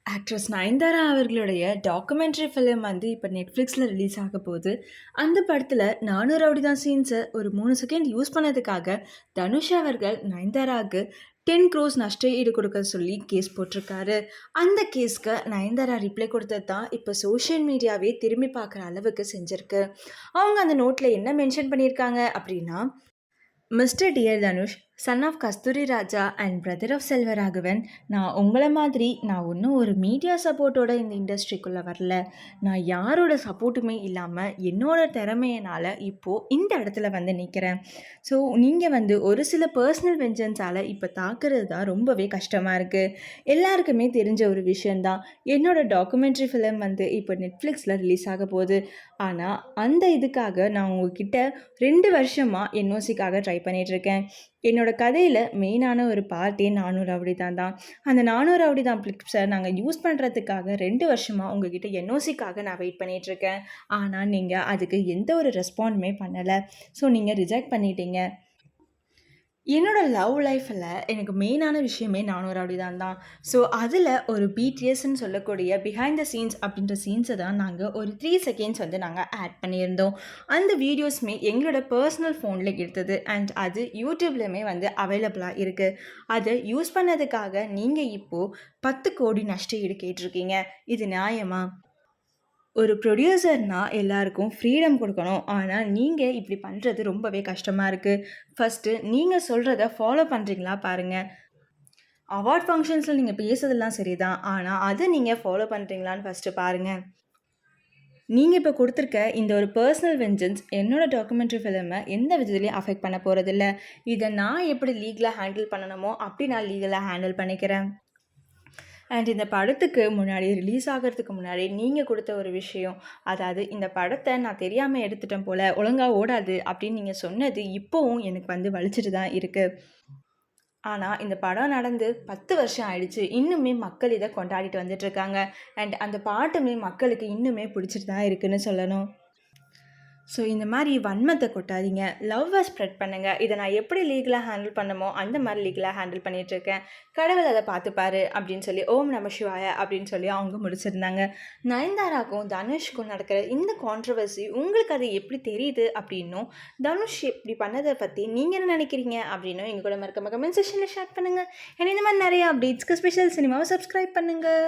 Actress Nayanthara அவர்களுடைய documentary film வந்து இப்போ நெட்ஃப்ளிக்ஸில் ரிலீஸ் ஆக போகுது. அந்த படத்தில் நானும் ரவுடி தான் சீன்ஸை ஒரு 3 செகண்ட் யூஸ் பண்ணதுக்காக தனுஷ் அவர்கள் நயன்தாராவுக்கு 10 க்ரோஸ் நஷ்ட ஈடு கொடுக்க சொல்லி கேஸ் போட்டிருக்காரு. அந்த கேஸ்க்கு நயன்தாரா ரிப்ளை கொடுத்தது தான் இப்போ சோஷியல் மீடியாவே திரும்பி பார்க்குற அளவுக்கு செஞ்சுருக்கு. அவங்க அந்த நோட்டில் என்ன மென்ஷன் பண்ணியிருக்காங்க அப்படின்னா, Mister dear Dhanush, son of Kasthuri Raja and brother of Selvaraghavan, நான் உங்களை மாதிரி நான் ஒன்றும் ஒரு மீடியா சப்போர்ட்டோட இந்த இண்டஸ்ட்ரிக்குள்ளே வரல. நான் யாரோட சப்போர்ட்டுமே இல்லாமல் என்னோட திறமையினால் இப்போது இந்த இடத்துல வந்து நிற்கிறேன். ஸோ நீங்கள் வந்து ஒரு சில பர்சனல் வெஞ்சன்ஸால் இப்போ தாக்குறது தான் ரொம்பவே கஷ்டமாக இருக்குது. எல்லாருக்குமே தெரிஞ்ச ஒரு விஷயந்தான், என்னோடய டாக்குமெண்ட்ரி ஃபிலிம் வந்து இப்போ நெட்ஃப்ளிக்ஸில் ரிலீஸ் ஆக போகுது. ஆனால் அந்த இதுக்காக நான் உங்ககிட்ட 2 வருஷமாக என்ஓசிக்காக ட்ரை பண்ணிகிட்ருக்கேன். என்னோடய கதையில் மெயினான ஒரு பார்ட்டே நானும் ரவுடி தான். அந்த நானும் ரவுடி தான் கிளிப்ஸை நாங்கள் யூஸ் பண்ணுறதுக்காக 2 வருஷமாக உங்ககிட்ட என்ஓசிக்காக நான் வெயிட் பண்ணிகிட்ருக்கேன். ஆனால் நீங்கள் அதுக்கு எந்த ஒரு ரெஸ்பாண்டுமே பண்ணலை. ஸோ நீங்கள் ரிஜெக்ட் பண்ணிட்டீங்க. என்னோடய லவ் லைஃப்பில் எனக்கு மெயினான விஷயமே நானும் ரவுடி தான். ஸோ அதில் ஒரு பிடிஎஸ்ன்னு சொல்லக்கூடிய பிஹைண்ட் த சீன்ஸ் அப்படின்ற சீன்ஸை தான் நாங்கள் ஒரு 3 செகண்ட்ஸ் வந்து நாங்கள் ஆட் பண்ணியிருந்தோம். அந்த வீடியோஸுமே எங்களோட பர்சனல் ஃபோனில் எடுத்தது அண்ட் அது யூடியூப்லேயுமே வந்து அவைலபிளாக இருக்குது. அதை யூஸ் பண்ணதுக்காக நீங்கள் இப்போது 10 கோடி நஷ்ட ஈடு கேட்டிருக்கீங்க. இது நியாயமா? ஒரு ப்ரொடியூசர்னால் எல்லாருக்கும் ஃப்ரீடம் கொடுக்கணும். ஆனால் நீங்கள் இப்படி பண்ணுறது ரொம்பவே கஷ்டமாக இருக்குது. ஃபஸ்ட்டு நீங்கள் சொல்கிறத ஃபாலோ பண்ணுறீங்களா பாருங்கள். அவார்ட் ஃபங்க்ஷன்ஸில் நீங்கள் பேசுறதெல்லாம் சரி தான், ஆனால் அதை நீங்கள் ஃபாலோ பண்ணுறீங்களான்னு ஃபஸ்ட்டு பாருங்கள். நீங்கள் இப்போ கொடுத்துருக்க இந்த ஒரு பர்சனல் வெஞ்சன்ஸ் என்னோடய டாக்குமெண்ட்ரி ஃபிலிமை எந்த விதத்துலையும் அஃபெக்ட் பண்ண போகிறதில்ல. இதை நான் எப்படி லீகலாக ஹேண்டில் பண்ணணுமோ அப்படி நான் லீகலாக ஹேண்டில் பண்ணிக்கிறேன். அண்ட் இந்த படத்துக்கு முன்னாடி ரிலீஸ் ஆகிறதுக்கு முன்னாடி நீங்கள் கொடுத்த ஒரு விஷயம், அதாவது இந்த படத்தை நான் தெரியாமல் எடுத்துட்டேன் போல், ஒழுங்காக ஓடாது அப்படின்னு நீங்கள் சொன்னது இப்போவும் எனக்கு வந்து வலிச்சிட்டு தான் இருக்குது. ஆனால் இந்த படம் நடந்து 10 வருஷம் ஆயிடுச்சு. இன்னுமே மக்கள் இதை கொண்டாடிட்டு வந்துட்டுருக்காங்க. அண்ட் அந்த பாட்டுமே மக்களுக்கு இன்னுமே பிடிச்சிட்டு தான் இருக்குதுன்னு சொல்லணும். ஸோ இந்த மாதிரி வன்மத்தை கொட்டாதீங்க, லவ்வை ஸ்ப்ரெட் பண்ணுங்கள். இதை நான் எப்படி லீகலாக ஹேண்டில் பண்ணமோ அந்த மாதிரி லீகலாக ஹேண்டில் பண்ணிகிட்ருக்கேன். கடவுள் அதை பார்த்துப்பாரு அப்படின்னு சொல்லி ஓம் நம சிவாய அப்படின்னு சொல்லி அவங்க முடிச்சிருந்தாங்க. நயன்தாராக்கும் தனுஷ்க்கும் நடக்கிற இந்த கான்ட்ரவர்சி உங்களுக்கு அது எப்படி தெரியுது அப்படின்னும், தனுஷ் இப்படி பண்ணதை பற்றி நீங்கள் என்ன நினைக்கிறீங்க அப்படின்னும் எங்கள் கூட மறக்காம கமெண்ட் செக்ஷனில் ஷேர் பண்ணுங்கள். ஏன்னா இந்த மாதிரி நிறைய அப்டேட்ஸ்க்கு ஸ்பெஷல் சினிமாவை சப்ஸ்கிரைப் பண்ணுங்கள்.